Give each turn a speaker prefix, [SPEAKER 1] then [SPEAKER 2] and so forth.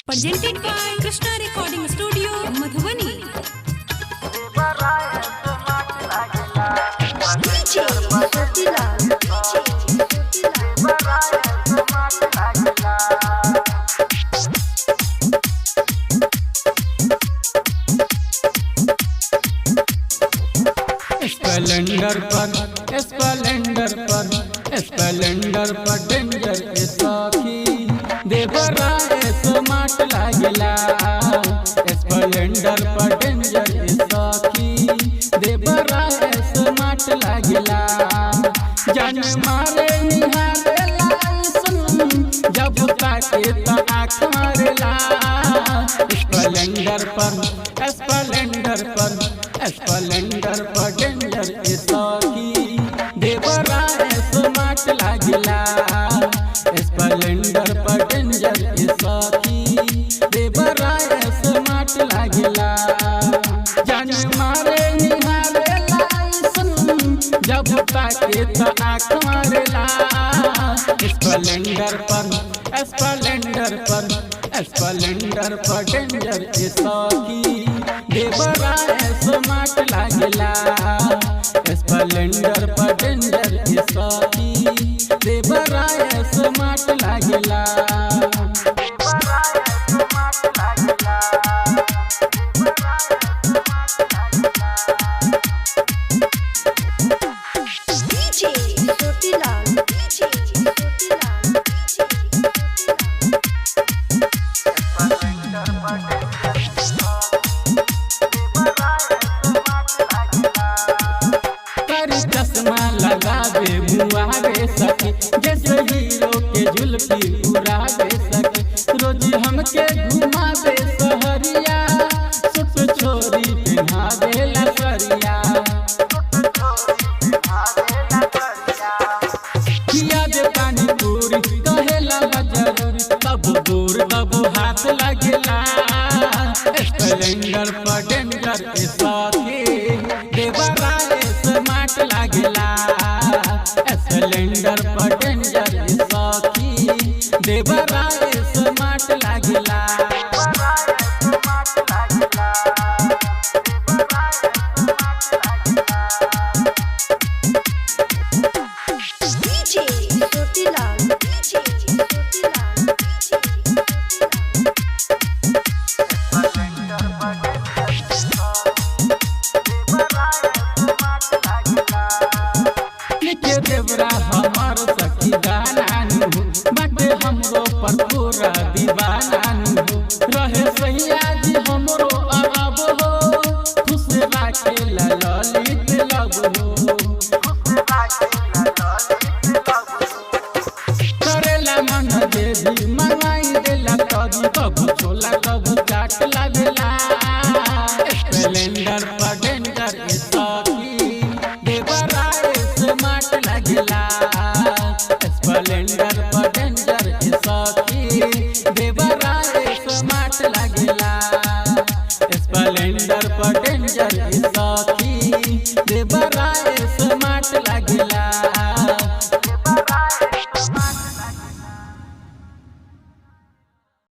[SPEAKER 1] Presented by Krishna Recording Studio, Madhubani.
[SPEAKER 2] DJ Sotilal.
[SPEAKER 3] Splendor पर danger के सखी देवराय स्मार्ट लागला। स्प्लेंडर पर डेंजर के सखी देवराय स्मार्ट लागला। जान मारे निहारेला सुन जब ताके त आँख मारेला। स्प्लेंडर पर डेंजर के सखी देवराय स्मार्ट लागला। स्प्लेंडर पर डेंजर के सखी देवराय स्मार्ट लागला। जान मारे निहारेला सुन जब ताके त आँख मारेला। स्प्लेंडर पर डेंजर के सखी देवराय स्मार्ट लागला। स्प्लेंडर पर डेंजर के सखी देवराय स्मार्ट लागला।
[SPEAKER 2] DJ Sotilal.
[SPEAKER 3] चश्मा लगावे मुआवे सके जैसे हीरो के जुल्फी उड़ावे सके। रोज हमके घुमावे सहरिया सुख छोरी पहनावे लसरिया। किया दे पानी पूरी कहेला जरूरी कब दूर कब हाथ लगेला। स्प्लेंडर पर डेंजर के सखी देवराय स्मार्ट लागला। स्प्लेंडर पर डेंजर के सखी देवराय स्मार्ट लागला।
[SPEAKER 2] DJ Sotilal.
[SPEAKER 3] के देवरा हमार सखी दानानु बाटे हमरो पर पूरा दीवानानु। रहे सैया जी हमरो अरब हो खुश राखे ललित लब हो। करेला मन देवी मंगाई देला कभी कभी छोला कभी चाट लागेला। स्प्लेंडर पर डेंजर के सखी देवराय स्मार्ट लागला। स्प्लेंडर पर डेंजर के सखी देवराय स्मार्ट लागला। स्प्लेंडर पर डेंजर के सखी देवराय स्मार्ट